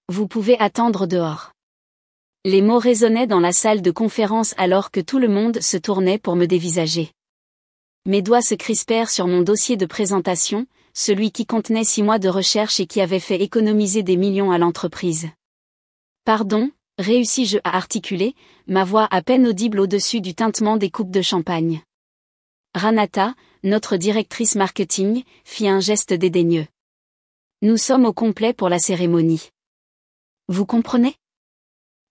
Vous pouvez attendre dehors. Les mots résonnaient dans la salle de conférence alors que tout le monde se tournait pour me dévisager. Mes doigts se crispèrent sur mon dossier de présentation, celui qui contenait 6 mois de recherche et qui avait fait économiser des millions à l'entreprise. Pardon, réussis-je à articuler, ma voix à peine audible au-dessus du tintement des coupes de champagne. Ranata, notre directrice marketing, fit un geste dédaigneux. Nous sommes au complet pour la cérémonie. Vous comprenez ?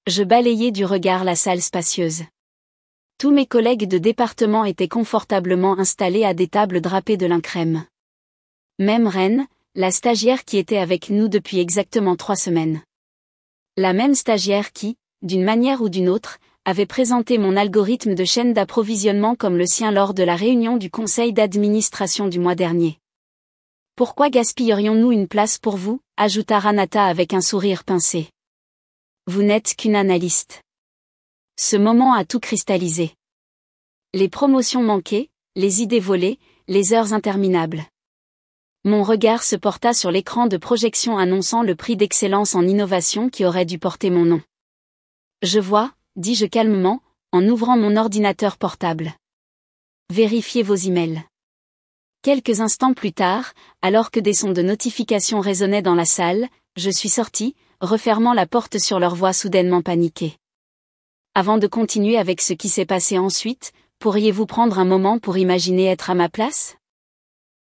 Je balayai du regard la salle spacieuse. Tous mes collègues de département étaient confortablement installés à des tables drapées de lin crème. Même Reine, la stagiaire qui était avec nous depuis exactement 3 semaines. La même stagiaire qui, d'une manière ou d'une autre, avait présenté mon algorithme de chaîne d'approvisionnement comme le sien lors de la réunion du conseil d'administration du mois dernier. Pourquoi gaspillerions-nous une place pour vous ? Ajouta Ranata avec un sourire pincé. Vous n'êtes qu'une analyste. Ce moment a tout cristallisé. Les promotions manquées, les idées volées, les heures interminables. Mon regard se porta sur l'écran de projection annonçant le prix d'excellence en innovation qui aurait dû porter mon nom. Je vois, dis-je calmement, en ouvrant mon ordinateur portable. Vérifiez vos emails. Quelques instants plus tard, alors que des sons de notification résonnaient dans la salle, je suis sorti, refermant la porte sur leur voix soudainement paniquée. Avant de continuer avec ce qui s'est passé ensuite, pourriez-vous prendre un moment pour imaginer être à ma place ?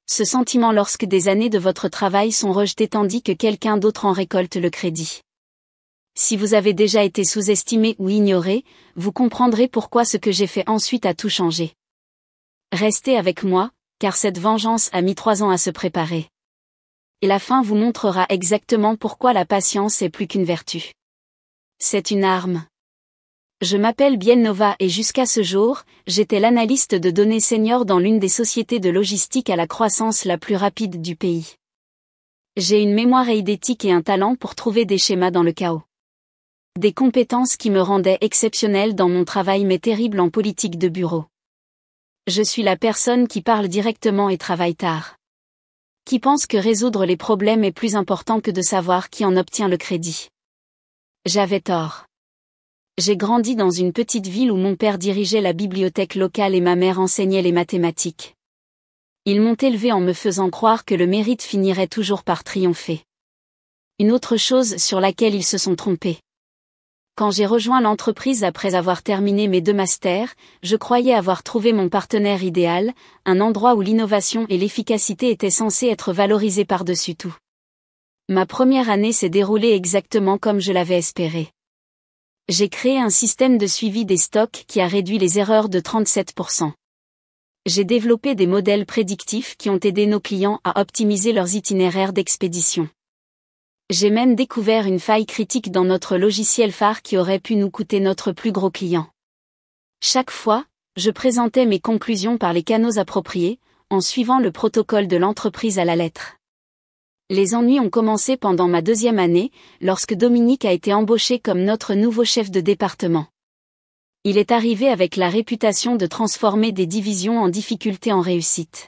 Ce sentiment lorsque des années de votre travail sont rejetées tandis que quelqu'un d'autre en récolte le crédit. Si vous avez déjà été sous-estimé ou ignoré, vous comprendrez pourquoi ce que j'ai fait ensuite a tout changé. Restez avec moi, car cette vengeance a mis 3 ans à se préparer. Et la fin vous montrera exactement pourquoi la patience est plus qu'une vertu. C'est une arme. Je m'appelle Bielnova et jusqu'à ce jour, j'étais l'analyste de données senior dans l'une des sociétés de logistique à la croissance la plus rapide du pays. J'ai une mémoire eidétique et un talent pour trouver des schémas dans le chaos. Des compétences qui me rendaient exceptionnelle dans mon travail mais terrible en politique de bureau. Je suis la personne qui parle directement et travaille tard. Qui pense que résoudre les problèmes est plus important que de savoir qui en obtient le crédit. J'avais tort. J'ai grandi dans une petite ville où mon père dirigeait la bibliothèque locale et ma mère enseignait les mathématiques. Ils m'ont élevé en me faisant croire que le mérite finirait toujours par triompher. Une autre chose sur laquelle ils se sont trompés. Quand j'ai rejoint l'entreprise après avoir terminé mes 2 masters, je croyais avoir trouvé mon partenaire idéal, un endroit où l'innovation et l'efficacité étaient censées être valorisées par-dessus tout. Ma première année s'est déroulée exactement comme je l'avais espéré. J'ai créé un système de suivi des stocks qui a réduit les erreurs de 37%. J'ai développé des modèles prédictifs qui ont aidé nos clients à optimiser leurs itinéraires d'expédition. J'ai même découvert une faille critique dans notre logiciel phare qui aurait pu nous coûter notre plus gros client. Chaque fois, je présentais mes conclusions par les canaux appropriés, en suivant le protocole de l'entreprise à la lettre. Les ennuis ont commencé pendant ma 2e année, lorsque Dominique a été embauché comme notre nouveau chef de département. Il est arrivé avec la réputation de transformer des divisions en difficulté en réussite.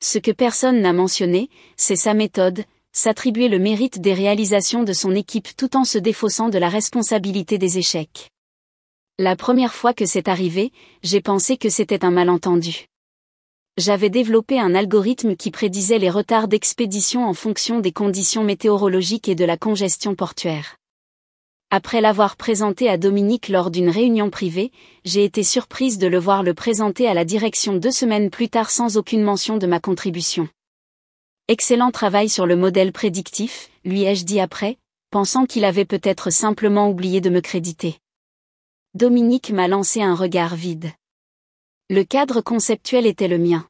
Ce que personne n'a mentionné, c'est sa méthode, s'attribuer le mérite des réalisations de son équipe tout en se défaussant de la responsabilité des échecs. La première fois que c'est arrivé, j'ai pensé que c'était un malentendu. J'avais développé un algorithme qui prédisait les retards d'expédition en fonction des conditions météorologiques et de la congestion portuaire. Après l'avoir présenté à Dominique lors d'une réunion privée, j'ai été surprise de le voir le présenter à la direction 2 semaines plus tard sans aucune mention de ma contribution. Excellent travail sur le modèle prédictif, lui ai-je dit après, pensant qu'il avait peut-être simplement oublié de me créditer. Dominique m'a lancé un regard vide. Le cadre conceptuel était le mien.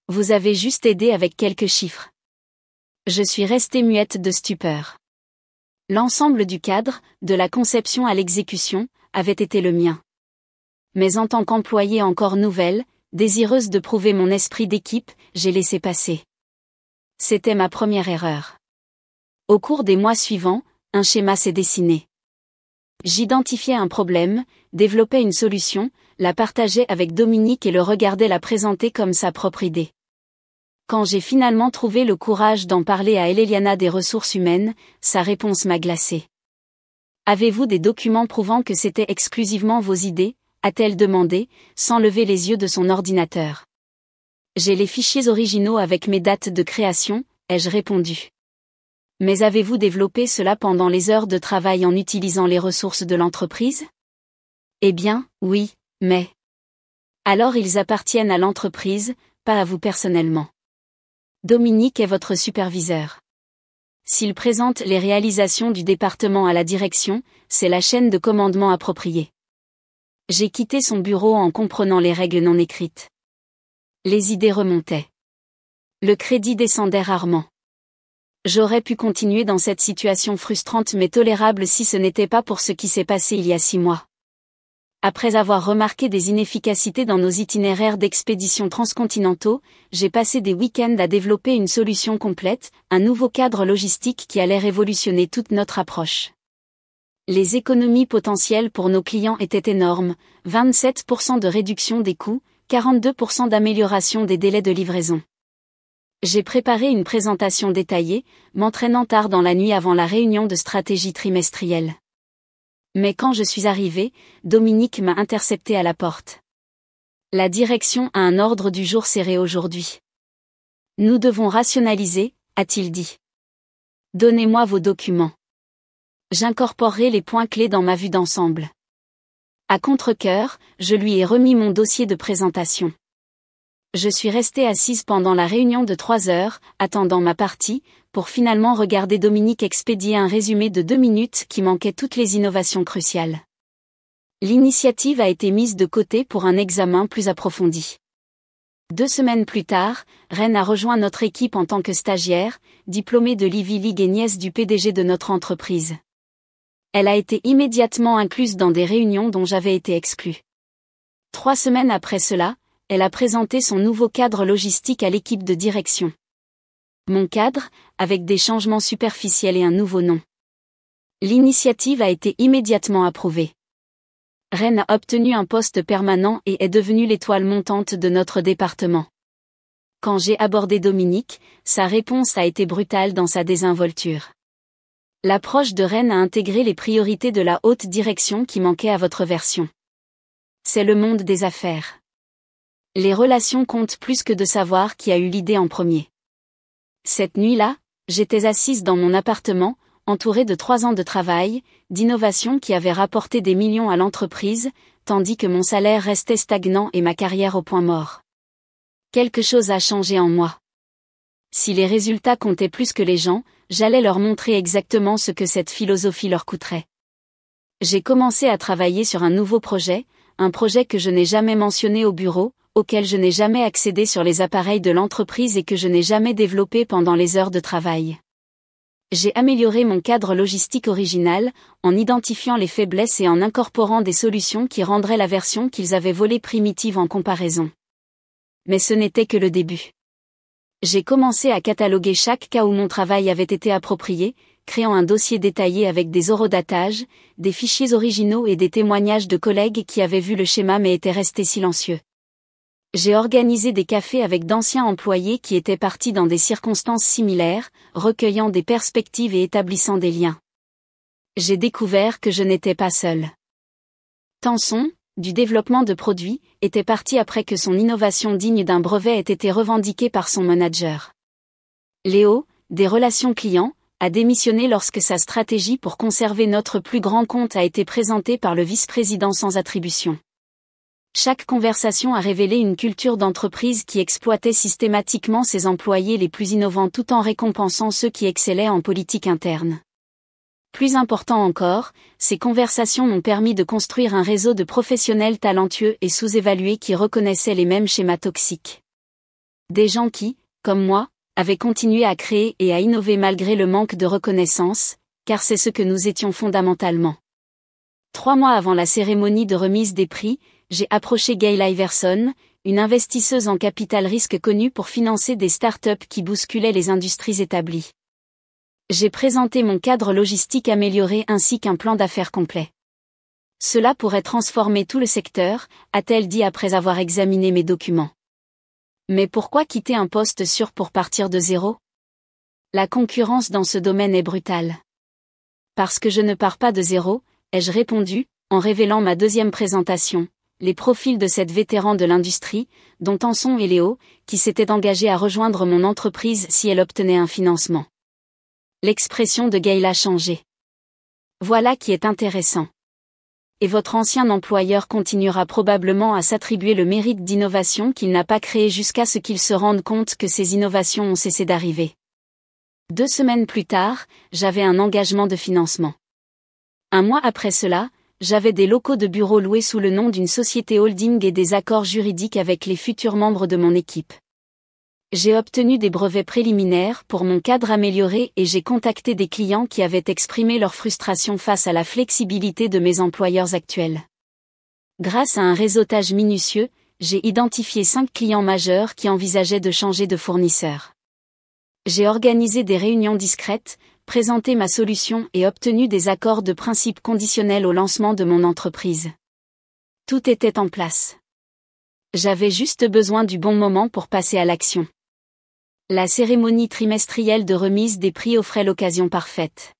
Vous avez juste aidé avec quelques chiffres. Je suis restée muette de stupeur. L'ensemble du cadre, de la conception à l'exécution, avait été le mien. Mais en tant qu'employée encore nouvelle, désireuse de prouver mon esprit d'équipe, j'ai laissé passer. C'était ma première erreur. Au cours des mois suivants, un schéma s'est dessiné. J'identifiais un problème, développais une solution, la partageais avec Dominique et le regardais la présenter comme sa propre idée. Quand j'ai finalement trouvé le courage d'en parler à Eliana des ressources humaines, sa réponse m'a glacée. Avez-vous des documents prouvant que c'était exclusivement vos idées, a-t-elle demandé, sans lever les yeux de son ordinateur. J'ai les fichiers originaux avec mes dates de création, ai-je répondu. Mais avez-vous développé cela pendant les heures de travail en utilisant les ressources de l'entreprise? Eh bien, oui, mais... Alors ils appartiennent à l'entreprise, pas à vous personnellement. Dominique est votre superviseur. S'il présente les réalisations du département à la direction, c'est la chaîne de commandement appropriée. J'ai quitté son bureau en comprenant les règles non écrites. Les idées remontaient. Le crédit descendait rarement. J'aurais pu continuer dans cette situation frustrante mais tolérable si ce n'était pas pour ce qui s'est passé il y a 6 mois. Après avoir remarqué des inefficacités dans nos itinéraires d'expéditions transcontinentaux, j'ai passé des week-ends à développer une solution complète, un nouveau cadre logistique qui allait révolutionner toute notre approche. Les économies potentielles pour nos clients étaient énormes, 27% de réduction des coûts, 42% d'amélioration des délais de livraison. J'ai préparé une présentation détaillée, m'entraînant tard dans la nuit avant la réunion de stratégie trimestrielle. Mais quand je suis arrivé, Dominique m'a intercepté à la porte. La direction a un ordre du jour serré aujourd'hui. Nous devons rationaliser, a-t-il dit. Donnez-moi vos documents. J'incorporerai les points clés dans ma vue d'ensemble. À contre-cœur, je lui ai remis mon dossier de présentation. Je suis restée assise pendant la réunion de 3 heures, attendant ma partie, pour finalement regarder Dominique expédier un résumé de 2 minutes qui manquait toutes les innovations cruciales. L'initiative a été mise de côté pour un examen plus approfondi. 2 semaines plus tard, Ren a rejoint notre équipe en tant que stagiaire, diplômée de l'Ivy League et nièce du PDG de notre entreprise. Elle a été immédiatement incluse dans des réunions dont j'avais été exclue. 3 semaines après cela, elle a présenté son nouveau cadre logistique à l'équipe de direction. Mon cadre, avec des changements superficiels et un nouveau nom. L'initiative a été immédiatement approuvée. Ren a obtenu un poste permanent et est devenue l'étoile montante de notre département. Quand j'ai abordé Dominique, sa réponse a été brutale dans sa désinvolture. L'approche de Ren a intégré les priorités de la haute direction qui manquaient à votre version. C'est le monde des affaires. Les relations comptent plus que de savoir qui a eu l'idée en premier. Cette nuit-là, j'étais assise dans mon appartement, entourée de 3 ans de travail, d'innovation qui avaient rapporté des millions à l'entreprise, tandis que mon salaire restait stagnant et ma carrière au point mort. Quelque chose a changé en moi. Si les résultats comptaient plus que les gens, j'allais leur montrer exactement ce que cette philosophie leur coûterait. J'ai commencé à travailler sur un nouveau projet, un projet que je n'ai jamais mentionné au bureau, auquel je n'ai jamais accédé sur les appareils de l'entreprise et que je n'ai jamais développé pendant les heures de travail. J'ai amélioré mon cadre logistique original, en identifiant les faiblesses et en incorporant des solutions qui rendraient la version qu'ils avaient volée primitive en comparaison. Mais ce n'était que le début. J'ai commencé à cataloguer chaque cas où mon travail avait été approprié, créant un dossier détaillé avec des horodatages, des fichiers originaux et des témoignages de collègues qui avaient vu le schéma mais étaient restés silencieux. J'ai organisé des cafés avec d'anciens employés qui étaient partis dans des circonstances similaires, recueillant des perspectives et établissant des liens. J'ai découvert que je n'étais pas seule. Tanson, du développement de produits, était parti après que son innovation digne d'un brevet ait été revendiquée par son manager. Léo, des relations clients, a démissionné lorsque sa stratégie pour conserver notre plus grand compte a été présentée par le vice-président sans attribution. Chaque conversation a révélé une culture d'entreprise qui exploitait systématiquement ses employés les plus innovants tout en récompensant ceux qui excellaient en politique interne. Plus important encore, ces conversations m'ont permis de construire un réseau de professionnels talentueux et sous-évalués qui reconnaissaient les mêmes schémas toxiques. Des gens qui, comme moi, avaient continué à créer et à innover malgré le manque de reconnaissance, car c'est ce que nous étions fondamentalement. 3 mois avant la cérémonie de remise des prix, j'ai approché Gail Iverson, une investisseuse en capital risque connue pour financer des startups qui bousculaient les industries établies. J'ai présenté mon cadre logistique amélioré ainsi qu'un plan d'affaires complet. Cela pourrait transformer tout le secteur, a-t-elle dit après avoir examiné mes documents. Mais pourquoi quitter un poste sûr pour partir de zéro? La concurrence dans ce domaine est brutale. Parce que je ne pars pas de zéro, ai-je répondu, en révélant ma deuxième présentation, les profils de cette vétéran de l'industrie, dont Tanson et Léo, qui s'étaient engagés à rejoindre mon entreprise si elle obtenait un financement. L'expression de Gaël a changé. Voilà qui est intéressant. Et votre ancien employeur continuera probablement à s'attribuer le mérite d'innovation qu'il n'a pas créé jusqu'à ce qu'il se rende compte que ces innovations ont cessé d'arriver. 2 semaines plus tard, j'avais un engagement de financement. 1 mois après cela, j'avais des locaux de bureau loués sous le nom d'une société holding et des accords juridiques avec les futurs membres de mon équipe. J'ai obtenu des brevets préliminaires pour mon cadre amélioré et j'ai contacté des clients qui avaient exprimé leur frustration face à la flexibilité de mes employeurs actuels. Grâce à un réseautage minutieux, j'ai identifié 5 clients majeurs qui envisageaient de changer de fournisseur. J'ai organisé des réunions discrètes, présenté ma solution et obtenu des accords de principe conditionnels au lancement de mon entreprise. Tout était en place. J'avais juste besoin du bon moment pour passer à l'action. La cérémonie trimestrielle de remise des prix offrait l'occasion parfaite.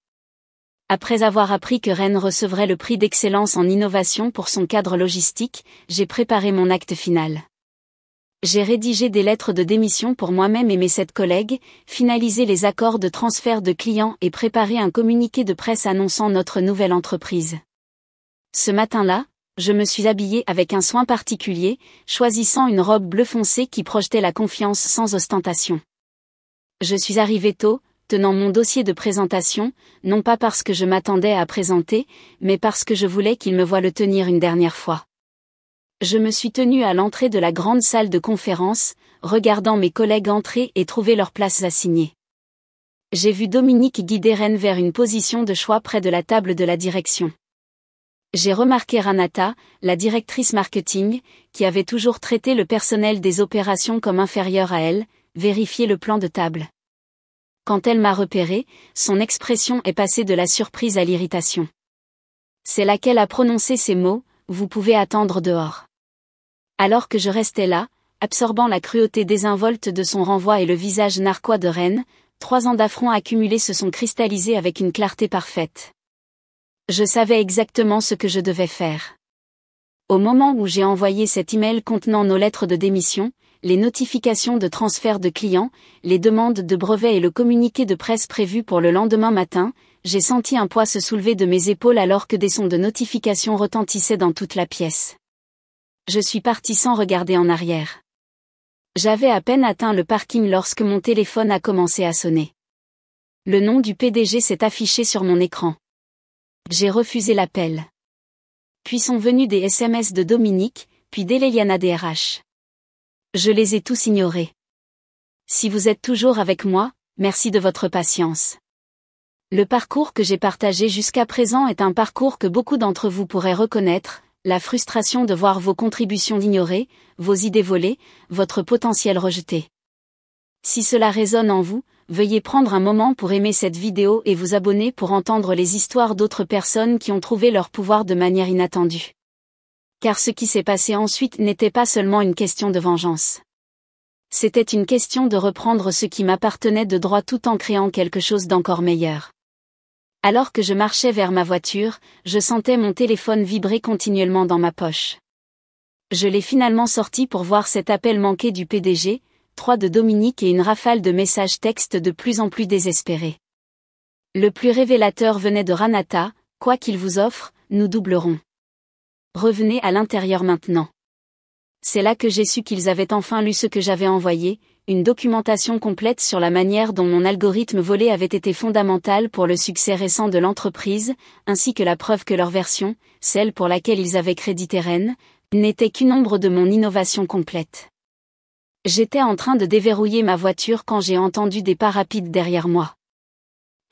Après avoir appris que Rennes recevrait le prix d'excellence en innovation pour son cadre logistique, j'ai préparé mon acte final. J'ai rédigé des lettres de démission pour moi-même et mes 7 collègues, finalisé les accords de transfert de clients et préparé un communiqué de presse annonçant notre nouvelle entreprise. Ce matin-là, je me suis habillée avec un soin particulier, choisissant une robe bleu foncé qui projetait la confiance sans ostentation. Je suis arrivée tôt, tenant mon dossier de présentation, non pas parce que je m'attendais à présenter, mais parce que je voulais qu'il me voie le tenir une dernière fois. Je me suis tenue à l'entrée de la grande salle de conférence, regardant mes collègues entrer et trouver leurs places assignées. J'ai vu Dominique guider Rennes vers une position de choix près de la table de la direction. J'ai remarqué Ranata, la directrice marketing, qui avait toujours traité le personnel des opérations comme inférieur à elle, vérifier le plan de table. Quand elle m'a repéré, son expression est passée de la surprise à l'irritation. C'est là qu'elle a prononcé ces mots, « Vous pouvez attendre dehors ». Alors que je restais là, absorbant la cruauté désinvolte de son renvoi et le visage narquois de Rennes, 3 ans d'affronts accumulés se sont cristallisés avec une clarté parfaite. Je savais exactement ce que je devais faire. Au moment où j'ai envoyé cet email contenant nos lettres de démission, les notifications de transfert de clients, les demandes de brevets et le communiqué de presse prévu pour le lendemain matin, j'ai senti un poids se soulever de mes épaules alors que des sons de notification retentissaient dans toute la pièce. Je suis parti sans regarder en arrière. J'avais à peine atteint le parking lorsque mon téléphone a commencé à sonner. Le nom du PDG s'est affiché sur mon écran. J'ai refusé l'appel. Puis sont venus des SMS de Dominique, puis d'Eliana DRH. Je les ai tous ignorés. Si vous êtes toujours avec moi, merci de votre patience. Le parcours que j'ai partagé jusqu'à présent est un parcours que beaucoup d'entre vous pourraient reconnaître, la frustration de voir vos contributions ignorées, vos idées volées, votre potentiel rejeté. Si cela résonne en vous, veuillez prendre un moment pour aimer cette vidéo et vous abonner pour entendre les histoires d'autres personnes qui ont trouvé leur pouvoir de manière inattendue. Car ce qui s'est passé ensuite n'était pas seulement une question de vengeance. C'était une question de reprendre ce qui m'appartenait de droit tout en créant quelque chose d'encore meilleur. Alors que je marchais vers ma voiture, je sentais mon téléphone vibrer continuellement dans ma poche. Je l'ai finalement sorti pour voir cet appel manqué du PDG, 3 de Dominique et une rafale de messages textes de plus en plus désespérés. Le plus révélateur venait de Ranata, « Quoi qu'il vous offre, nous doublerons. Revenez à l'intérieur maintenant. » C'est là que j'ai su qu'ils avaient enfin lu ce que j'avais envoyé, une documentation complète sur la manière dont mon algorithme volé avait été fondamental pour le succès récent de l'entreprise, ainsi que la preuve que leur version, celle pour laquelle ils avaient crédité Rennes, n'était qu'une ombre de mon innovation complète. J'étais en train de déverrouiller ma voiture quand j'ai entendu des pas rapides derrière moi.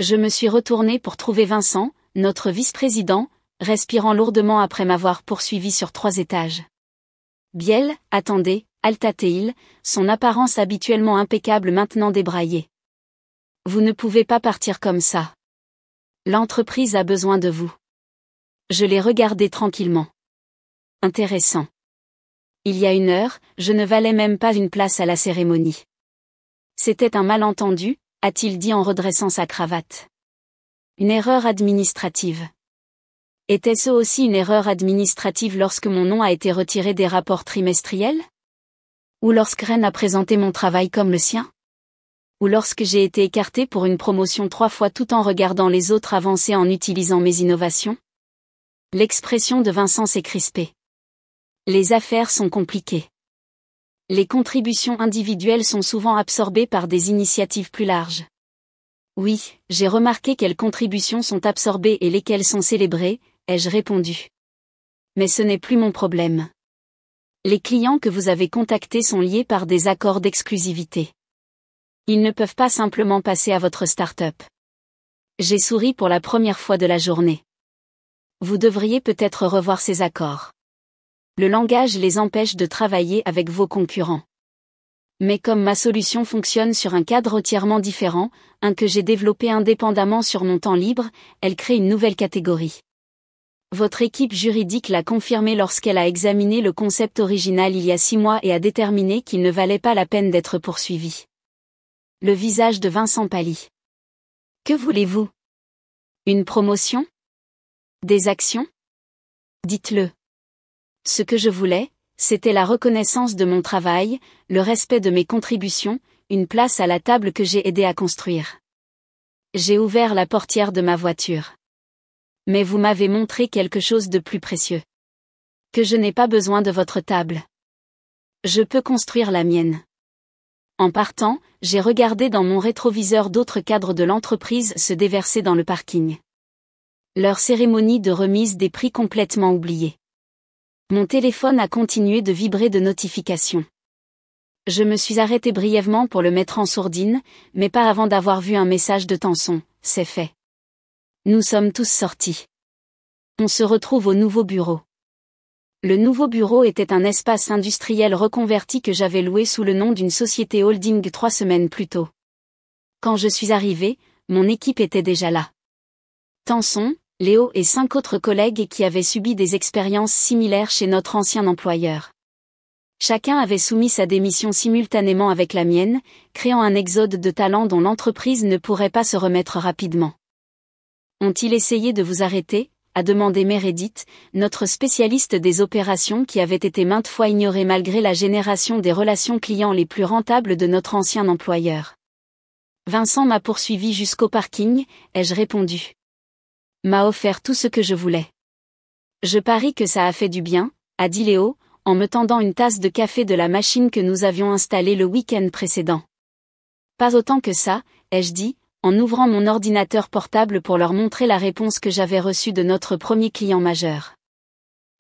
Je me suis retourné pour trouver Vincent, notre vice-président, respirant lourdement après m'avoir poursuivi sur 3 étages. Biel, attendez, Altateil, son apparence habituellement impeccable maintenant débraillée. Vous ne pouvez pas partir comme ça. L'entreprise a besoin de vous. Je l'ai regardé tranquillement. Intéressant. Il y a 1 heure, je ne valais même pas une place à la cérémonie. C'était un malentendu, a-t-il dit en redressant sa cravate. Une erreur administrative. Était-ce aussi une erreur administrative lorsque mon nom a été retiré des rapports trimestriels? Ou lorsque Ren a présenté mon travail comme le sien? Ou lorsque j'ai été écarté pour une promotion 3 fois tout en regardant les autres avancer en utilisant mes innovations? L'expression de Vincent s'est crispée. Les affaires sont compliquées. Les contributions individuelles sont souvent absorbées par des initiatives plus larges. Oui, j'ai remarqué quelles contributions sont absorbées et lesquelles sont célébrées, ai-je répondu. Mais ce n'est plus mon problème. Les clients que vous avez contactés sont liés par des accords d'exclusivité. Ils ne peuvent pas simplement passer à votre start-up. J'ai souri pour la première fois de la journée. Vous devriez peut-être revoir ces accords. Le langage les empêche de travailler avec vos concurrents. Mais comme ma solution fonctionne sur un cadre entièrement différent, un que j'ai développé indépendamment sur mon temps libre, elle crée une nouvelle catégorie. Votre équipe juridique l'a confirmé lorsqu'elle a examiné le concept original il y a 6 mois et a déterminé qu'il ne valait pas la peine d'être poursuivi. Le visage de Vincent pâlit. Que voulez-vous? Une promotion? Des actions? Dites-le. Ce que je voulais, c'était la reconnaissance de mon travail, le respect de mes contributions, une place à la table que j'ai aidé à construire. J'ai ouvert la portière de ma voiture. Mais vous m'avez montré quelque chose de plus précieux. Que je n'ai pas besoin de votre table. Je peux construire la mienne. En partant, j'ai regardé dans mon rétroviseur d'autres cadres de l'entreprise se déverser dans le parking. Leur cérémonie de remise des prix complètement oubliée. Mon téléphone a continué de vibrer de notifications. Je me suis arrêté brièvement pour le mettre en sourdine, mais pas avant d'avoir vu un message de Tanson. C'est fait. Nous sommes tous sortis. On se retrouve au nouveau bureau. Le nouveau bureau était un espace industriel reconverti que j'avais loué sous le nom d'une société holding 3 semaines plus tôt. Quand je suis arrivé, mon équipe était déjà là. Tanson, Léo et 5 autres collègues qui avaient subi des expériences similaires chez notre ancien employeur. Chacun avait soumis sa démission simultanément avec la mienne, créant un exode de talents dont l'entreprise ne pourrait pas se remettre rapidement. Ont-ils essayé de vous arrêter? A demandé Meredith, notre spécialiste des opérations qui avait été maintes fois ignorée malgré la génération des relations clients les plus rentables de notre ancien employeur. Vincent m'a poursuivi jusqu'au parking, ai-je répondu. M'a offert tout ce que je voulais. Je parie que ça a fait du bien, a dit Léo, en me tendant une tasse de café de la machine que nous avions installée le week-end précédent. Pas autant que ça, ai-je dit, en ouvrant mon ordinateur portable pour leur montrer la réponse que j'avais reçue de notre premier client majeur.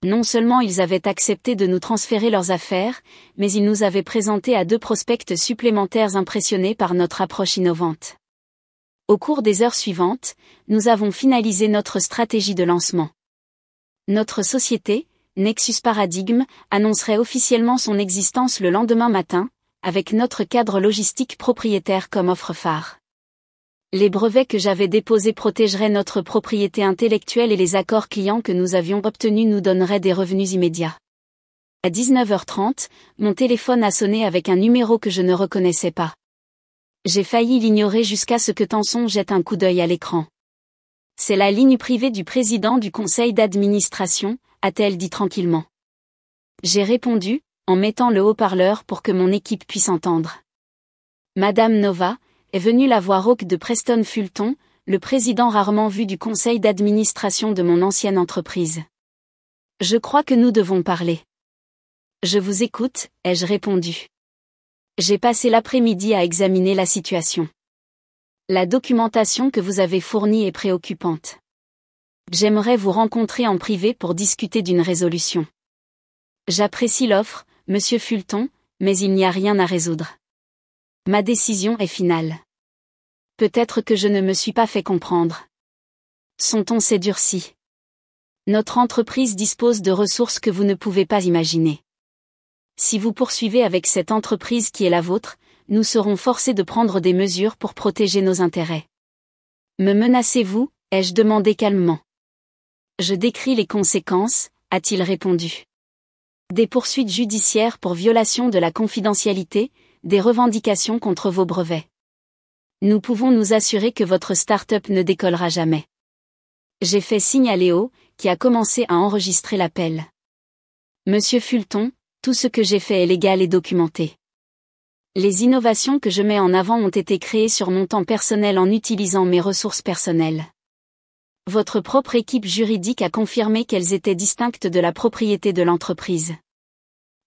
Non seulement ils avaient accepté de nous transférer leurs affaires, mais ils nous avaient présenté à 2 prospects supplémentaires impressionnés par notre approche innovante. Au cours des heures suivantes, nous avons finalisé notre stratégie de lancement. Notre société, Nexus Paradigm, annoncerait officiellement son existence le lendemain matin, avec notre cadre logistique propriétaire comme offre phare. Les brevets que j'avais déposés protégeraient notre propriété intellectuelle et les accords clients que nous avions obtenus nous donneraient des revenus immédiats. À 19h30, mon téléphone a sonné avec un numéro que je ne reconnaissais pas. J'ai failli l'ignorer jusqu'à ce que Tanson jette un coup d'œil à l'écran. C'est la ligne privée du président du conseil d'administration, a-t-elle dit tranquillement. J'ai répondu, en mettant le haut-parleur pour que mon équipe puisse entendre. Madame Nova, est venue la voix rauque de Preston Fulton, le président rarement vu du conseil d'administration de mon ancienne entreprise. Je crois que nous devons parler. Je vous écoute, ai-je répondu. J'ai passé l'après-midi à examiner la situation. La documentation que vous avez fournie est préoccupante. J'aimerais vous rencontrer en privé pour discuter d'une résolution. J'apprécie l'offre, monsieur Fulton, mais il n'y a rien à résoudre. Ma décision est finale. Peut-être que je ne me suis pas fait comprendre. Son ton s'est durci. Notre entreprise dispose de ressources que vous ne pouvez pas imaginer. Si vous poursuivez avec cette entreprise qui est la vôtre, nous serons forcés de prendre des mesures pour protéger nos intérêts. Me menacez-vous, ai-je demandé calmement. Je décris les conséquences, a-t-il répondu. Des poursuites judiciaires pour violation de la confidentialité, des revendications contre vos brevets. Nous pouvons nous assurer que votre start-up ne décollera jamais. J'ai fait signe à Léo, qui a commencé à enregistrer l'appel. Monsieur Fulton, tout ce que j'ai fait est légal et documenté. Les innovations que je mets en avant ont été créées sur mon temps personnel en utilisant mes ressources personnelles. Votre propre équipe juridique a confirmé qu'elles étaient distinctes de la propriété de l'entreprise.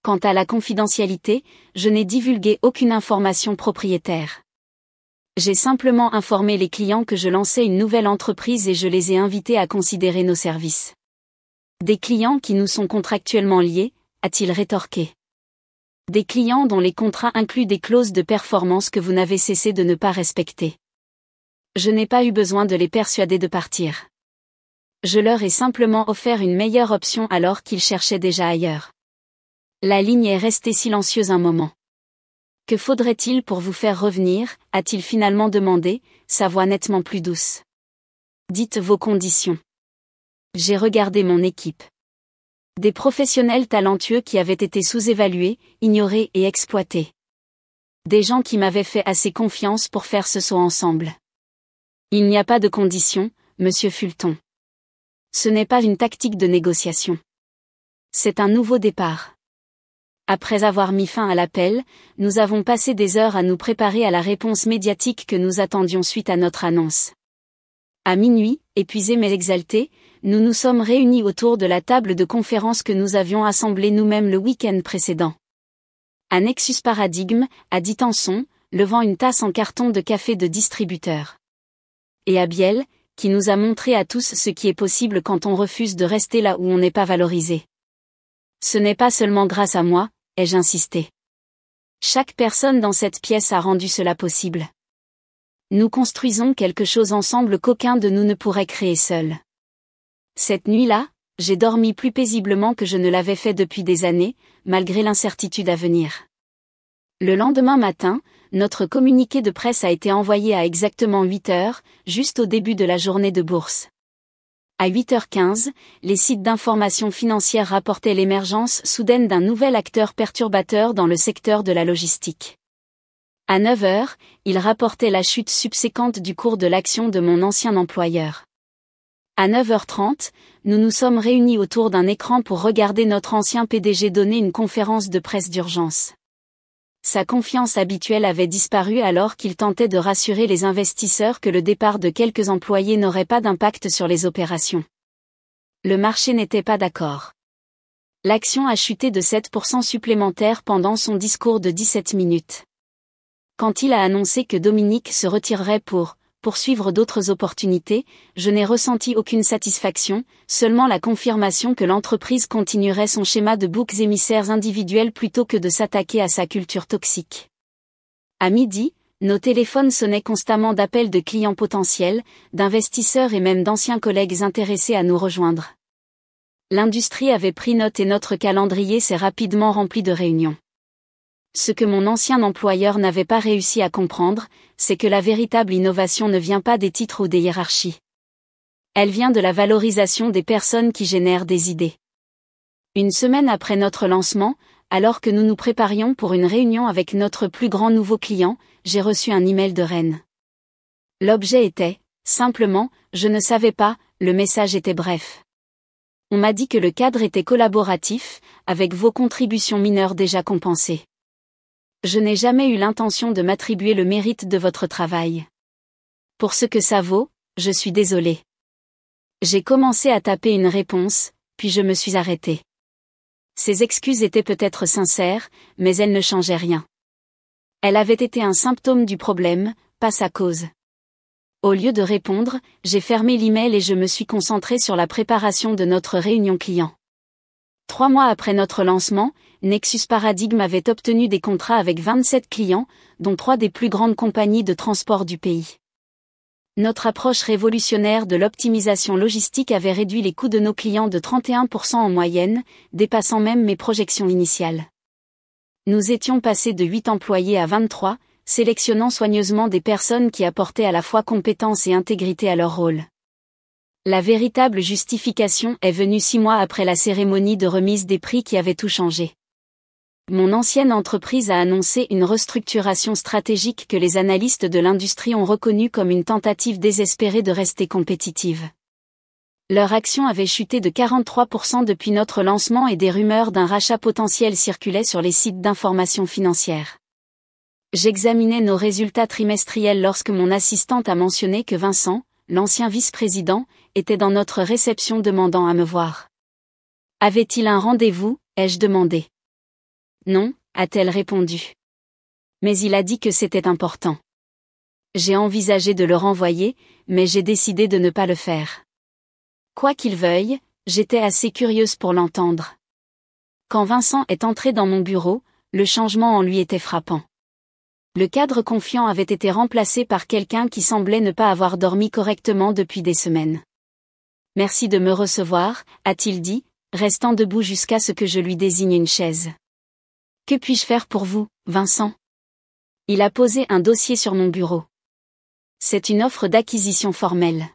Quant à la confidentialité, je n'ai divulgué aucune information propriétaire. J'ai simplement informé les clients que je lançais une nouvelle entreprise et je les ai invités à considérer nos services. Des clients qui nous sont contractuellement liés, a-t-il rétorqué. Des clients dont les contrats incluent des clauses de performance que vous n'avez cessé de ne pas respecter. Je n'ai pas eu besoin de les persuader de partir. Je leur ai simplement offert une meilleure option alors qu'ils cherchaient déjà ailleurs. La ligne est restée silencieuse un moment. Que faudrait-il pour vous faire revenir, a-t-il finalement demandé, sa voix nettement plus douce. Dites vos conditions. J'ai regardé mon équipe. Des professionnels talentueux qui avaient été sous-évalués, ignorés et exploités. Des gens qui m'avaient fait assez confiance pour faire ce saut ensemble. Il n'y a pas de conditions, monsieur Fulton. Ce n'est pas une tactique de négociation. C'est un nouveau départ. Après avoir mis fin à l'appel, nous avons passé des heures à nous préparer à la réponse médiatique que nous attendions suite à notre annonce. À minuit, épuisés mais exaltés, nous nous sommes réunis autour de la table de conférence que nous avions assemblée nous-mêmes le week-end précédent. À Nexus Paradigm, a dit Tanson, levant une tasse en carton de café de distributeur. Et à Biel, qui nous a montré à tous ce qui est possible quand on refuse de rester là où on n'est pas valorisé. Ce n'est pas seulement grâce à moi, ai-je insisté. Chaque personne dans cette pièce a rendu cela possible. Nous construisons quelque chose ensemble qu'aucun de nous ne pourrait créer seul. Cette nuit-là, j'ai dormi plus paisiblement que je ne l'avais fait depuis des années, malgré l'incertitude à venir. Le lendemain matin, notre communiqué de presse a été envoyé à exactement 8 heures, juste au début de la journée de bourse. À 8h15, les sites d'information financière rapportaient l'émergence soudaine d'un nouvel acteur perturbateur dans le secteur de la logistique. À 9h, ils rapportaient la chute subséquente du cours de l'action de mon ancien employeur. À 9h30, nous nous sommes réunis autour d'un écran pour regarder notre ancien PDG donner une conférence de presse d'urgence. Sa confiance habituelle avait disparu alors qu'il tentait de rassurer les investisseurs que le départ de quelques employés n'aurait pas d'impact sur les opérations. Le marché n'était pas d'accord. L'action a chuté de 7% supplémentaire pendant son discours de 17 minutes. Quand il a annoncé que Dominique se retirerait pour poursuivre d'autres opportunités, je n'ai ressenti aucune satisfaction, seulement la confirmation que l'entreprise continuerait son schéma de boucs émissaires individuels plutôt que de s'attaquer à sa culture toxique. À midi, nos téléphones sonnaient constamment d'appels de clients potentiels, d'investisseurs et même d'anciens collègues intéressés à nous rejoindre. L'industrie avait pris note et notre calendrier s'est rapidement rempli de réunions. Ce que mon ancien employeur n'avait pas réussi à comprendre, c'est que la véritable innovation ne vient pas des titres ou des hiérarchies. Elle vient de la valorisation des personnes qui génèrent des idées. Une semaine après notre lancement, alors que nous nous préparions pour une réunion avec notre plus grand nouveau client, j'ai reçu un email de Rennes. L'objet était, simplement, je ne savais pas, le message était bref. On m'a dit que le cadre était collaboratif, avec vos contributions mineures déjà compensées. Je n'ai jamais eu l'intention de m'attribuer le mérite de votre travail. Pour ce que ça vaut, je suis désolé. J'ai commencé à taper une réponse, puis je me suis arrêté. Ces excuses étaient peut-être sincères, mais elles ne changeaient rien. Elles avaient été un symptôme du problème, pas sa cause. Au lieu de répondre, j'ai fermé l'email et je me suis concentré sur la préparation de notre réunion client. 3 mois après notre lancement, Nexus Paradigm avait obtenu des contrats avec 27 clients, dont 3 des plus grandes compagnies de transport du pays. Notre approche révolutionnaire de l'optimisation logistique avait réduit les coûts de nos clients de 31% en moyenne, dépassant même mes projections initiales. Nous étions passés de 8 employés à 23, sélectionnant soigneusement des personnes qui apportaient à la fois compétence et intégrité à leur rôle. La véritable justification est venue 6 mois après la cérémonie de remise des prix qui avait tout changé. Mon ancienne entreprise a annoncé une restructuration stratégique que les analystes de l'industrie ont reconnue comme une tentative désespérée de rester compétitive. Leur action avait chuté de 43% depuis notre lancement et des rumeurs d'un rachat potentiel circulaient sur les sites d'information financière. J'examinais nos résultats trimestriels lorsque mon assistante a mentionné que Vincent, l'ancien vice-président, était dans notre réception demandant à me voir. Avait-il un rendez-vous, ai-je demandé. Non, a-t-elle répondu. Mais il a dit que c'était important. J'ai envisagé de le renvoyer, mais j'ai décidé de ne pas le faire. Quoi qu'il veuille, j'étais assez curieuse pour l'entendre. Quand Vincent est entré dans mon bureau, le changement en lui était frappant. Le cadre confiant avait été remplacé par quelqu'un qui semblait ne pas avoir dormi correctement depuis des semaines. « Merci de me recevoir », a-t-il dit, restant debout jusqu'à ce que je lui désigne une chaise. « Que puis-je faire pour vous, Vincent ?» Il a posé un dossier sur mon bureau. C'est une offre d'acquisition formelle.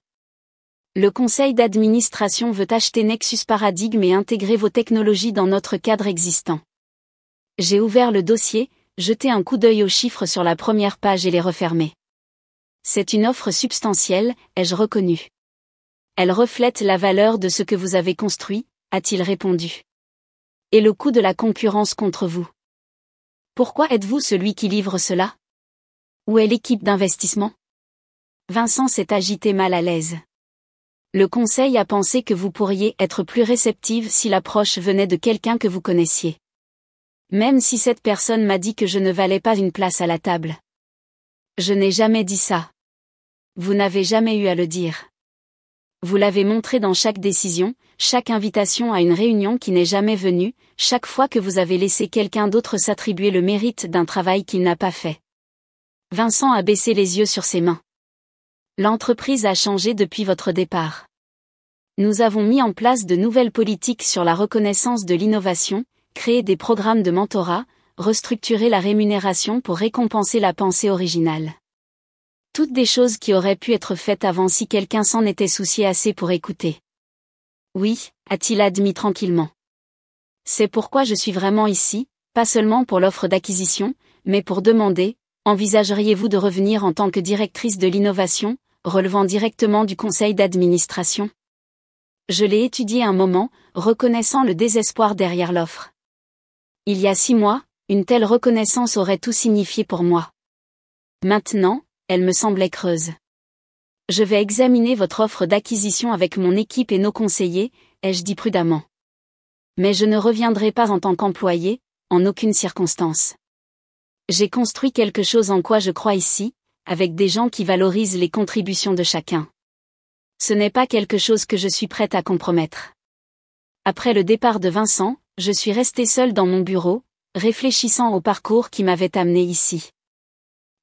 Le conseil d'administration veut acheter Nexus Paradigm et intégrer vos technologies dans notre cadre existant. J'ai ouvert le dossier, jeté un coup d'œil aux chiffres sur la première page et les refermé. C'est une offre substantielle, ai-je reconnu. Elle reflète la valeur de ce que vous avez construit, a-t-il répondu. Et le coût de la concurrence contre vous. Pourquoi êtes-vous celui qui livre cela? Où est l'équipe d'investissement? Vincent s'est agité mal à l'aise. Le conseil a pensé que vous pourriez être plus réceptive si l'approche venait de quelqu'un que vous connaissiez. Même si cette personne m'a dit que je ne valais pas une place à la table. Je n'ai jamais dit ça. Vous n'avez jamais eu à le dire. Vous l'avez montré dans chaque décision, chaque invitation à une réunion qui n'est jamais venue, chaque fois que vous avez laissé quelqu'un d'autre s'attribuer le mérite d'un travail qu'il n'a pas fait. Vincent a baissé les yeux sur ses mains. L'entreprise a changé depuis votre départ. Nous avons mis en place de nouvelles politiques sur la reconnaissance de l'innovation, créé des programmes de mentorat, restructuré la rémunération pour récompenser la pensée originale. Toutes des choses qui auraient pu être faites avant si quelqu'un s'en était soucié assez pour écouter. Oui, a-t-il admis tranquillement. C'est pourquoi je suis vraiment ici, pas seulement pour l'offre d'acquisition, mais pour demander, envisageriez-vous de revenir en tant que directrice de l'innovation, relevant directement du conseil d'administration? Je l'ai étudié un moment, reconnaissant le désespoir derrière l'offre. Il y a 6 mois, une telle reconnaissance aurait tout signifié pour moi. Maintenant, elle me semblait creuse. Je vais examiner votre offre d'acquisition avec mon équipe et nos conseillers, ai-je dit prudemment. Mais je ne reviendrai pas en tant qu'employé, en aucune circonstance. J'ai construit quelque chose en quoi je crois ici, avec des gens qui valorisent les contributions de chacun. Ce n'est pas quelque chose que je suis prête à compromettre. Après le départ de Vincent, je suis restée seule dans mon bureau, réfléchissant au parcours qui m'avait amenée ici.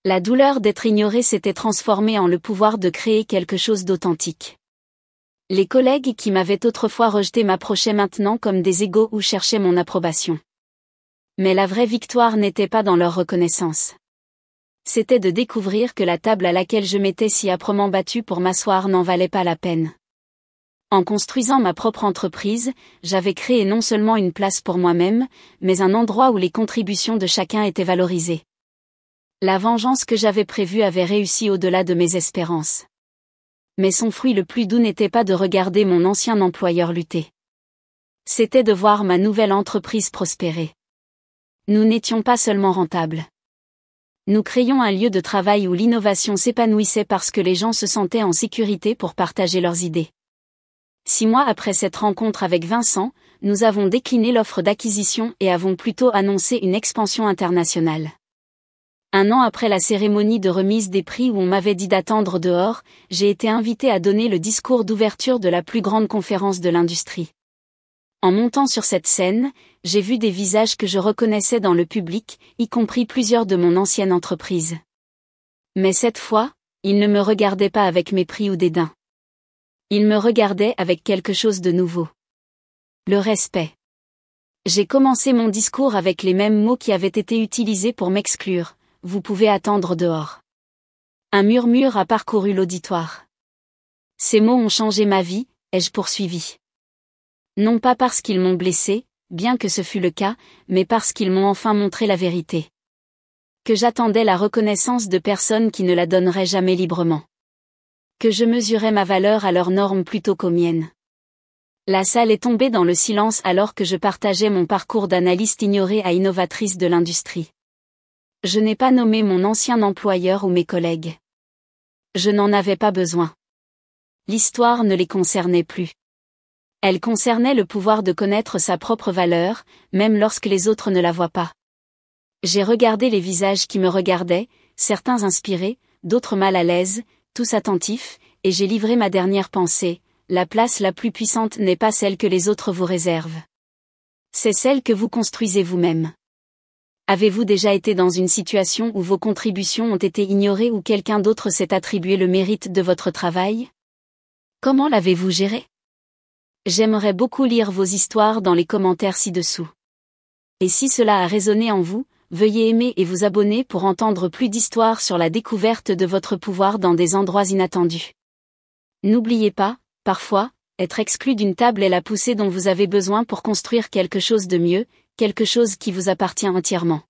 La douleur d'être ignorée s'était transformée en le pouvoir de créer quelque chose d'authentique. Les collègues qui m'avaient autrefois rejeté m'approchaient maintenant comme des égaux ou cherchaient mon approbation. Mais la vraie victoire n'était pas dans leur reconnaissance. C'était de découvrir que la table à laquelle je m'étais si âprement battue pour m'asseoir n'en valait pas la peine. En construisant ma propre entreprise, j'avais créé non seulement une place pour moi-même, mais un endroit où les contributions de chacun étaient valorisées. La vengeance que j'avais prévue avait réussi au-delà de mes espérances. Mais son fruit le plus doux n'était pas de regarder mon ancien employeur lutter. C'était de voir ma nouvelle entreprise prospérer. Nous n'étions pas seulement rentables. Nous créions un lieu de travail où l'innovation s'épanouissait parce que les gens se sentaient en sécurité pour partager leurs idées. 6 mois après cette rencontre avec Vincent, nous avons décliné l'offre d'acquisition et avons plutôt annoncé une expansion internationale. 1 an après la cérémonie de remise des prix où on m'avait dit d'attendre dehors, j'ai été invitée à donner le discours d'ouverture de la plus grande conférence de l'industrie. En montant sur cette scène, j'ai vu des visages que je reconnaissais dans le public, y compris plusieurs de mon ancienne entreprise. Mais cette fois, ils ne me regardaient pas avec mépris ou dédain. Ils me regardaient avec quelque chose de nouveau. Le respect. J'ai commencé mon discours avec les mêmes mots qui avaient été utilisés pour m'exclure. Vous pouvez attendre dehors. Un murmure a parcouru l'auditoire. Ces mots ont changé ma vie, ai-je poursuivi. Non pas parce qu'ils m'ont blessé, bien que ce fût le cas, mais parce qu'ils m'ont enfin montré la vérité. Que j'attendais la reconnaissance de personnes qui ne la donneraient jamais librement. Que je mesurais ma valeur à leurs normes plutôt qu'aux miennes. La salle est tombée dans le silence alors que je partageais mon parcours d'analyste ignoré à innovatrice de l'industrie. Je n'ai pas nommé mon ancien employeur ou mes collègues. Je n'en avais pas besoin. L'histoire ne les concernait plus. Elle concernait le pouvoir de connaître sa propre valeur, même lorsque les autres ne la voient pas. J'ai regardé les visages qui me regardaient, certains inspirés, d'autres mal à l'aise, tous attentifs, et j'ai livré ma dernière pensée: la place la plus puissante n'est pas celle que les autres vous réservent. C'est celle que vous construisez vous-même. Avez-vous déjà été dans une situation où vos contributions ont été ignorées ou quelqu'un d'autre s'est attribué le mérite de votre travail? Comment l'avez-vous géré? J'aimerais beaucoup lire vos histoires dans les commentaires ci-dessous. Et si cela a résonné en vous, veuillez aimer et vous abonner pour entendre plus d'histoires sur la découverte de votre pouvoir dans des endroits inattendus. N'oubliez pas, parfois, être exclu d'une table est la poussée dont vous avez besoin pour construire quelque chose de mieux, quelque chose qui vous appartient entièrement.